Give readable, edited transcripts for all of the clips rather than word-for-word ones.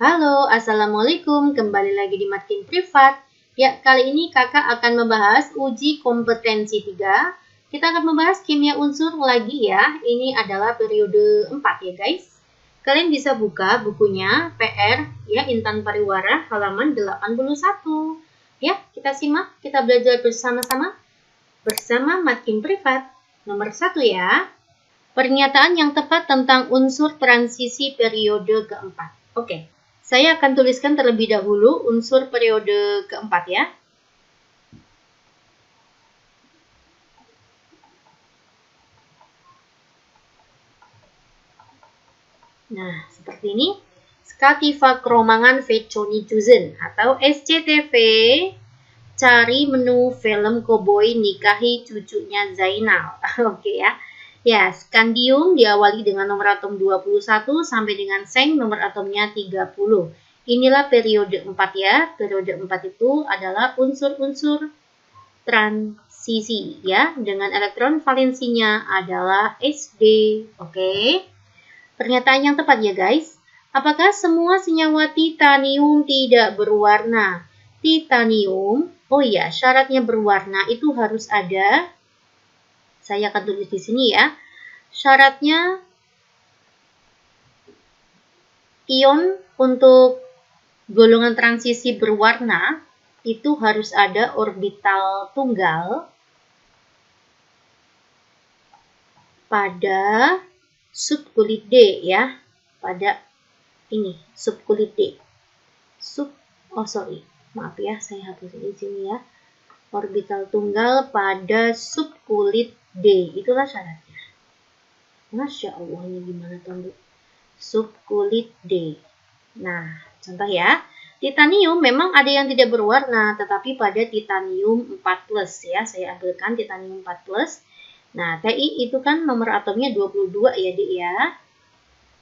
Halo, Assalamualaikum. Kembali lagi di Makin Privat. Ya, kali ini kakak akan membahas uji kompetensi 3. Kita akan membahas kimia unsur lagi ya. Ini adalah periode 4 ya guys. Kalian bisa buka bukunya PR ya Intan Pariwara halaman 81. Ya, kita simak, kita belajar bersama-sama bersama Makin Privat. Nomor 1 ya. Pernyataan yang tepat tentang unsur transisi periode keempat. Oke. Saya akan tuliskan terlebih dahulu unsur periode keempat ya. Nah, seperti ini. Skativa Kromangan Vechonichuzen atau SCTV. Cari menu film Koboi Nikahi Cucunya Zainal. Oke ya. Ya, skandium diawali dengan nomor atom 21 sampai dengan seng nomor atomnya 30. Inilah periode 4 ya. Periode 4 itu adalah unsur-unsur transisi ya. Dengan elektron valensinya adalah Sd. Oke. Pernyataan yang tepat ya guys. Apakah semua senyawa titanium tidak berwarna? Titanium, oh ya, syaratnya berwarna itu harus ada. Saya akan tulis di sini ya. Syaratnya ion untuk golongan transisi berwarna itu harus ada orbital tunggal pada subkulit D ya. Pada ini subkulit D. Maaf ya, saya hapus di sini ya. Orbital tunggal pada subkulit D, itulah syaratnya. Masya Allah, ini gimana tuh? Subkulit D. Nah, contoh ya. Titanium memang ada yang tidak berwarna, tetapi pada titanium 4+ ya. Saya ambilkan titanium 4+. Nah, Ti itu kan nomor atomnya 22 ya, Dik ya.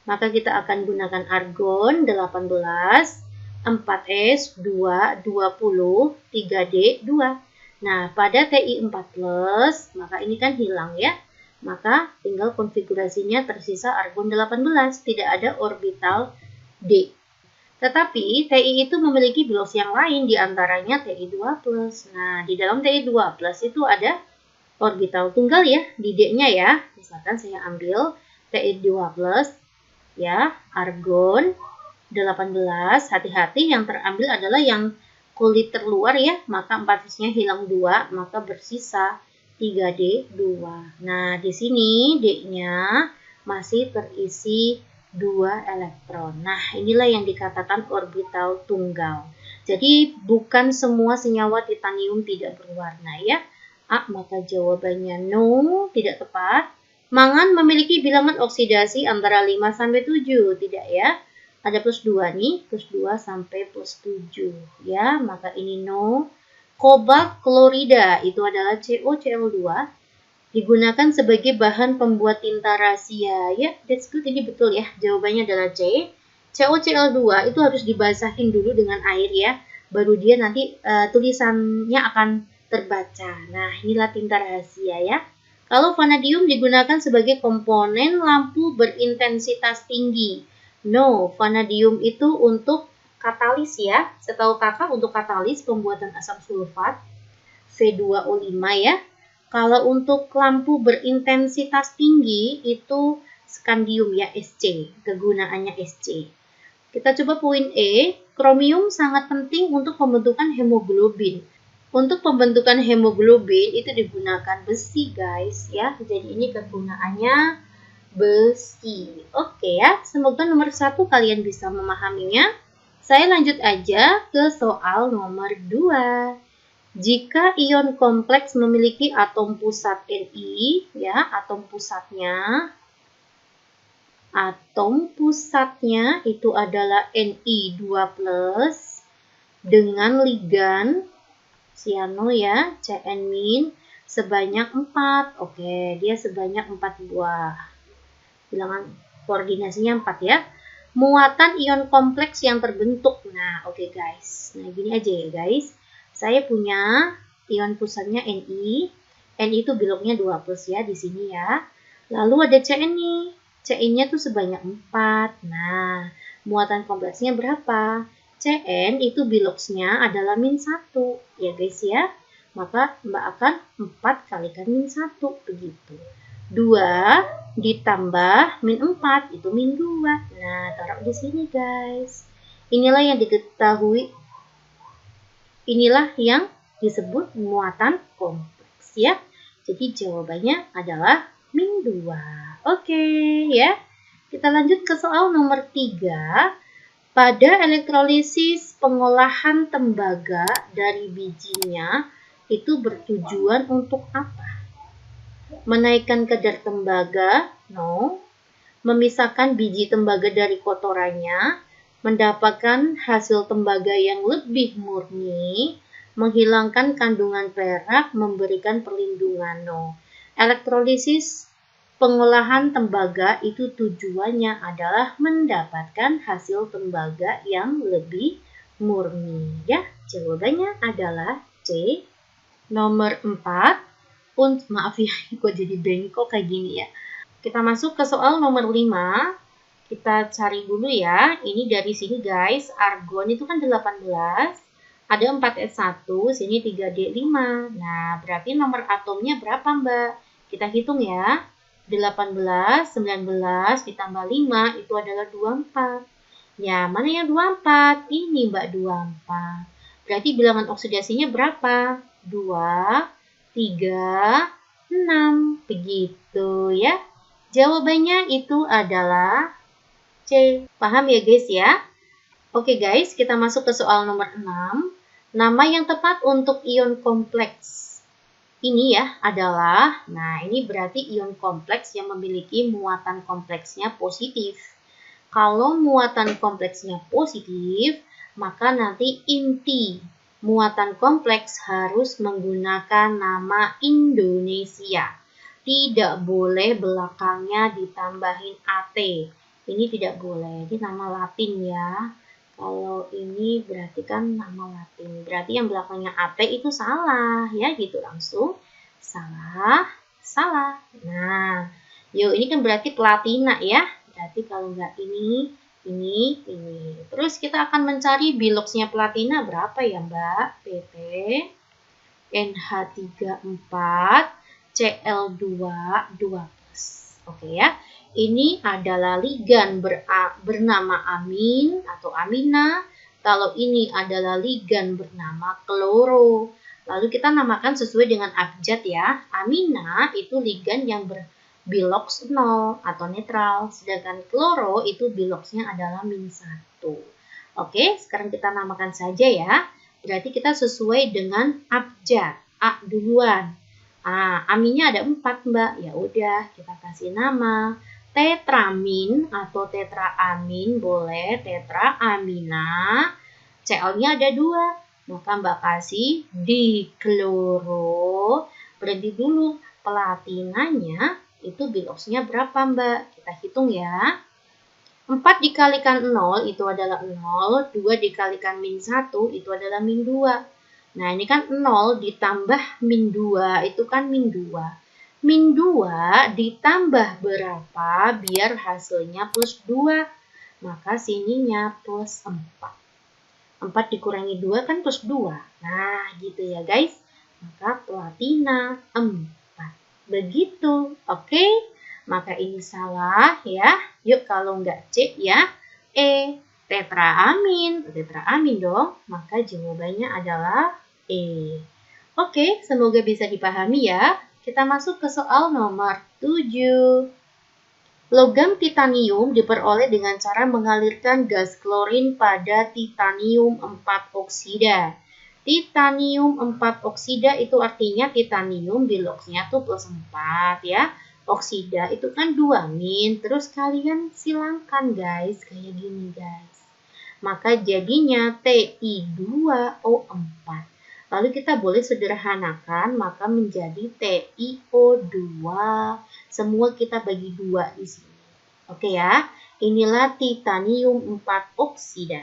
Maka kita akan gunakan argon 18, 4S, 2, 20, 3D, 2. Nah, pada Ti 4+, maka ini kan hilang ya. Maka tinggal konfigurasinya tersisa argon 18, tidak ada orbital D. Tetapi Ti itu memiliki bios yang lain, diantaranya Ti2+. Nah, di dalam Ti2+ itu ada orbital tunggal ya, di D-nya ya. Misalkan saya ambil Ti2+, ya, argon 18, hati-hati yang terambil adalah yang kulit terluar ya, maka 4-nya hilang 2, maka bersisa 3D2. Nah, di sini D-nya masih terisi 2 elektron. Nah, inilah yang dikatakan orbital tunggal. Jadi, bukan semua senyawa titanium tidak berwarna ya. Maka jawabannya no, tidak tepat. Mangan memiliki bilangan oksidasi antara 5 sampai 7, tidak ya. Ada +2 nih, +2 sampai +7 ya, maka ini no. Kobalt klorida itu adalah CoCl2 digunakan sebagai bahan pembuat tinta rahasia ya. That's good, ini betul ya, jawabannya adalah C. CoCl2 itu harus dibasahin dulu dengan air ya, baru dia nanti tulisannya akan terbaca. Nah, inilah tinta rahasia ya. Kalau vanadium digunakan sebagai komponen lampu berintensitas tinggi. No, vanadium itu untuk katalis ya. Setahu kakak untuk katalis pembuatan asam sulfat V2O5 ya. Kalau untuk lampu berintensitas tinggi itu skandium ya, Sc. Kegunaannya Sc. Kita coba poin E. Kromium sangat penting untuk pembentukan hemoglobin. Untuk pembentukan hemoglobin itu digunakan besi guys ya. Jadi ini kegunaannya besi. Oke ya, semoga nomor 1 kalian bisa memahaminya. Saya lanjut aja ke soal nomor 2. Jika ion kompleks memiliki atom pusat Ni, ya, atom pusatnya itu adalah Ni2+ dengan ligan siano ya, Cn- sebanyak 4. Oke, dia sebanyak 4 buah. Bilangan koordinasinya 4 ya. Muatan ion kompleks yang terbentuk. Nah, oke guys. Nah, gini aja ya guys. Saya punya ion pusatnya Ni. Ni itu biloknya 2+ ya di sini ya. Lalu ada Cn nih. Cn-nya tuh sebanyak 4. Nah, muatan kompleksnya berapa? Cn itu biloxnya adalah min 1, ya guys ya. Maka Mbak akan 4 kalikan min 1, begitu. 2 ditambah min 4, itu min 2. Nah, taruh di sini guys. Inilah yang diketahui, inilah yang disebut muatan kompleks ya. Jadi jawabannya adalah min 2. Oke ya. Kita lanjut ke soal nomor 3. Pada elektrolisis pengolahan tembaga dari bijinya itu bertujuan untuk apa? Menaikkan kadar tembaga? No. Memisahkan biji tembaga dari kotorannya? Mendapatkan hasil tembaga yang lebih murni? Menghilangkan kandungan perak? Memberikan perlindungan? No. Elektrolisis pengolahan tembaga itu tujuannya adalah mendapatkan hasil tembaga yang lebih murni. Ya, jawabannya adalah C. Nomor 4. Maaf ya, kok jadi bengkok kayak gini ya. Kita masuk ke soal nomor 5. Kita cari dulu ya. Ini dari sini guys, argon itu kan 18. Ada 4S1, sini 3D5. Nah, berarti nomor atomnya berapa, Mbak? Kita hitung ya. 18, 19 ditambah 5 itu adalah 24. Ya, mana yang 24? Ini Mbak 24. Berarti bilangan oksidasinya berapa? 2, 3, 6. Begitu ya. Jawabannya itu adalah C. Paham ya guys ya? Oke guys, kita masuk ke soal nomor 6. Nama yang tepat untuk ion kompleks ini ya adalah, nah ini berarti ion kompleks yang memiliki muatan kompleksnya positif. Kalau muatan kompleksnya positif, maka nanti inti muatan kompleks harus menggunakan nama Indonesia. Tidak boleh belakangnya ditambahin AT. Ini tidak boleh, ini nama Latin ya. Kalau ini berarti kan nama Latin. Berarti yang belakangnya AT itu salah ya gitu langsung. Salah. Nah, yuk ini kan berarti platina ya. Berarti kalau nggak ini. Terus kita akan mencari biloxnya platina berapa ya Mbak? PP NH34 Cl2 2+. Oke ya. Ini adalah ligan bernama amin atau amina. Kalau ini adalah ligan bernama kloro. Lalu kita namakan sesuai dengan abjad ya. Amina itu ligan yang berbilox 0 atau netral. Sedangkan kloro itu biloxnya adalah min 1. Oke, sekarang kita namakan saja ya. Berarti kita sesuai dengan abjad. A duluan. Aminnya ada 4 Mbak. Ya udah, kita kasih nama tetramin atau tetraamin boleh, tetraamina. Cl-nya ada 2. Maka Mbak kasih dikloro. Berarti dulu platinanya itu biloxnya berapa Mbak? Kita hitung ya. 4 dikalikan 0 itu adalah 0. 2 dikalikan min 1 itu adalah min 2. Nah ini kan 0 ditambah min 2 itu kan min 2. Min 2 ditambah berapa biar hasilnya plus 2. Maka sininya plus 4. 4 dikurangi 2 kan plus 2. Nah gitu ya guys. Maka platina 4. Begitu. Oke. Maka ini salah ya. Yuk kalau enggak C ya. E. Tetraamin. Tetraamin dong. Maka jawabannya adalah E. Oke. Semoga bisa dipahami ya. Kita masuk ke soal nomor 7. Logam titanium diperoleh dengan cara mengalirkan gas klorin pada titanium 4 oksida. Titanium 4 oksida itu artinya titanium biloxnya tuh plus 4 ya. Oksida itu kan 2 min. Terus kalian silangkan guys, kayak gini guys. Maka jadinya Ti2O4. Lalu kita boleh sederhanakan, maka menjadi TiO2. Semua kita bagi 2 di sini. Oke ya, inilah titanium 4 oksida.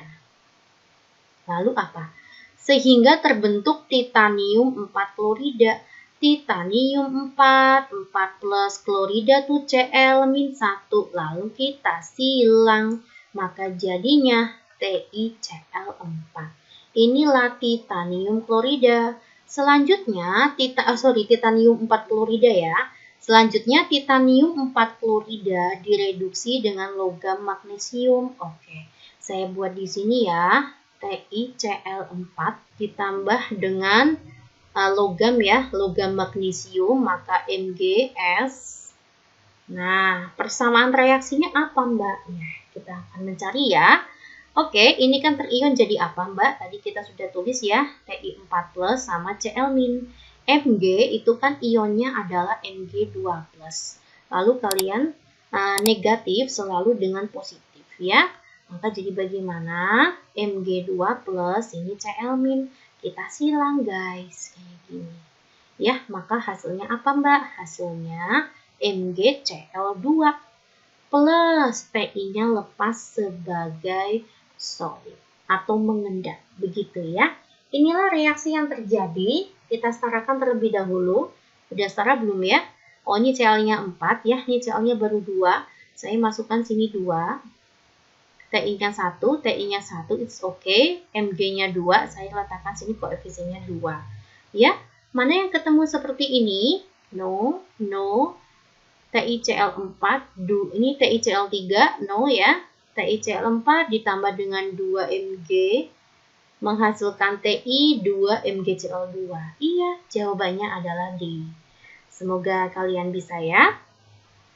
Lalu apa? Sehingga terbentuk titanium 4 klorida. Titanium 4 plus klorida tuh Cl-1. Lalu kita silang. maka jadinya TiCl4. Inilah titanium klorida. Selanjutnya, titanium 4 klorida ya. Selanjutnya titanium 4 klorida direduksi dengan logam magnesium. Oke, saya buat di sini ya. TiCl4 ditambah dengan logam ya, logam magnesium, maka MgS. Nah, persamaan reaksinya apa, Mbak? Nah, kita akan mencari ya. Oke, ini kan terion jadi apa, Mbak? Tadi kita sudah tulis ya, Ti4+ sama Cl-. Mg itu kan ionnya adalah Mg2+. Lalu kalian negatif selalu dengan positif ya. Maka jadi bagaimana? Mg2+ ini Cl-. Kita silang guys, kayak gini. Ya, maka hasilnya apa, Mbak? Hasilnya MgCl2 plus Ti-nya lepas sebagai solid atau mengendap, begitu ya. Inilah reaksi yang terjadi. Kita setarakan terlebih dahulu. Udah setara belum ya? Oh, ini Cl-nya 4 ya, ini Cl-nya baru 2. Saya masukkan sini 2. Ti-nya 1, Ti-nya 1, it's okay. Mg-nya 2, saya letakkan sini koefisiennya 2. Ya, mana yang ketemu seperti ini? No. TiCl4, ini TiCl3, no ya. TiCl4 ditambah dengan 2 Mg menghasilkan Ti 2 MgCl2. Iya, jawabannya adalah D. Semoga kalian bisa ya.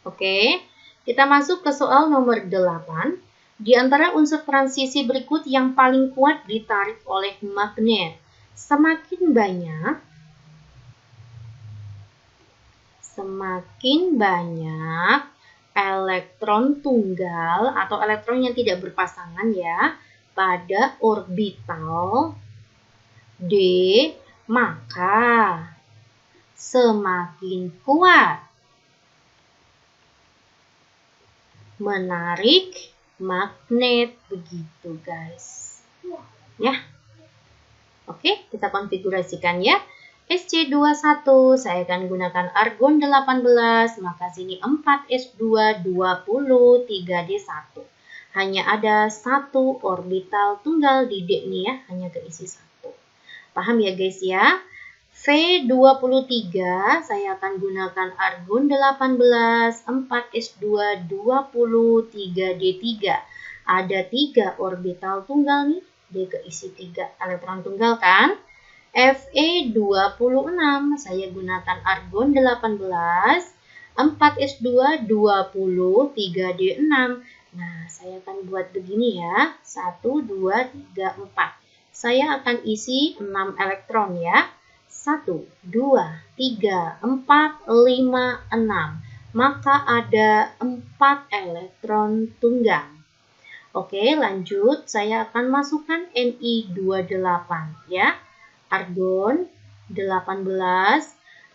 Oke, kita masuk ke soal nomor 8. Di antara unsur transisi berikut yang paling kuat ditarik oleh magnet. Semakin banyak elektron tunggal atau elektron yang tidak berpasangan ya pada orbital D, maka semakin kuat menarik magnet, begitu guys ya. Oke, kita konfigurasikan ya. Sc21 saya akan gunakan argon 18, maka sini 4s2 20 3d1. Hanya ada satu orbital tunggal di D nih ya, hanya keisi 1. Paham ya guys ya? V23 saya akan gunakan argon 18, 4s2 20 3d3. Ada 3 orbital tunggal nih, D keisi 3 elektron tunggal kan? Fe26 saya gunakan argon 18, 4s2 20 3d6. Nah, saya akan buat begini ya. 1 2 3 4. Saya akan isi 6 elektron ya. 1 2 3 4 5 6. Maka ada 4 elektron tunggal. Oke, lanjut. Saya akan masukkan Ni28 ya. Argon 18,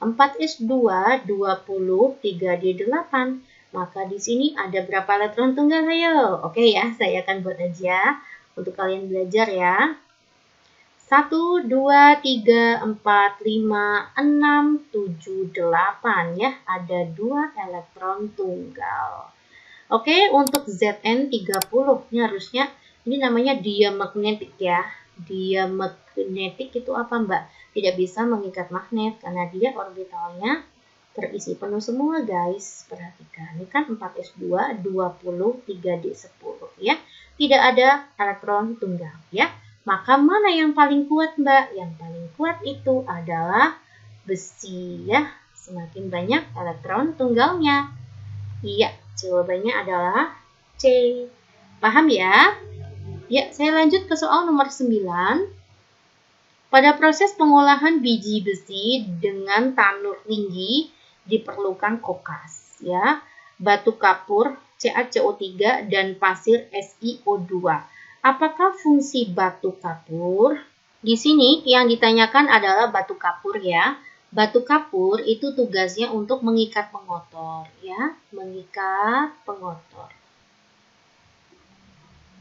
4s2 20 3d8. Maka di sini ada berapa elektron tunggal? Ayo. Oke ya, saya akan buat aja untuk kalian belajar ya. 1 2 3 4 5 6 7 8 ya, ada 2 elektron tunggal. Oke, untuk Zn30 ini harusnya ini namanya diamagnetik ya. Diamagnetik itu apa, Mbak? Tidak bisa mengikat magnet karena dia orbitalnya terisi penuh semua, guys. Perhatikan, ini kan 4s2 20 3d10 ya. Tidak ada elektron tunggal ya. Maka mana yang paling kuat, Mbak? Yang paling kuat itu adalah besi ya. Semakin banyak elektron tunggalnya. Iya, jawabannya adalah C. Paham ya? Ya, saya lanjut ke soal nomor 9. Pada proses pengolahan biji besi dengan tanur tinggi diperlukan kokas, ya, batu kapur, CaCO3 dan pasir SiO2. Apakah fungsi batu kapur? Di sini yang ditanyakan adalah batu kapur ya. Batu kapur itu tugasnya untuk mengikat pengotor, ya, mengikat pengotor.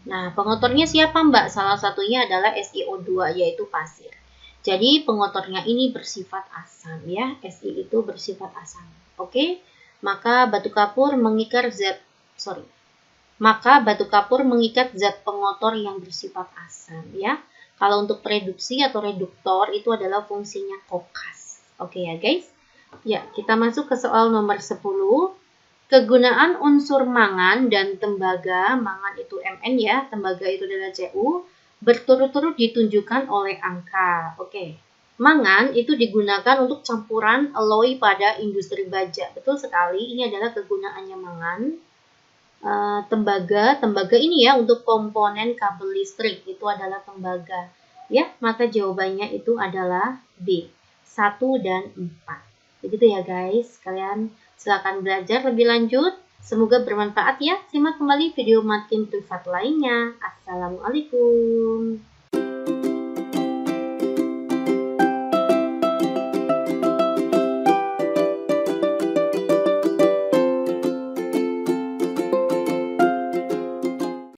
Nah, pengotornya siapa, Mbak? Salah satunya adalah SiO2, yaitu pasir. Jadi, pengotornya ini bersifat asam, ya. Si itu bersifat asam. Oke? Maka batu kapur mengikat maka batu kapur mengikat zat pengotor yang bersifat asam ya. Kalau untuk reduksi atau reduktor itu adalah fungsinya kokas. Oke ya guys. Ya, kita masuk ke soal nomor 10. Kegunaan unsur mangan dan tembaga, mangan itu Mn ya, tembaga itu adalah Cu, berturut-turut ditunjukkan oleh angka. Oke. Mangan itu digunakan untuk campuran alloy pada industri baja. Betul sekali, ini adalah kegunaannya mangan. Tembaga ini ya untuk komponen kabel listrik itu adalah tembaga. Ya, maka jawabannya itu adalah B, 1 dan 4. Begitu ya guys, kalian silakan belajar lebih lanjut. Semoga bermanfaat ya. Simak kembali video makin privat lainnya. Assalamualaikum.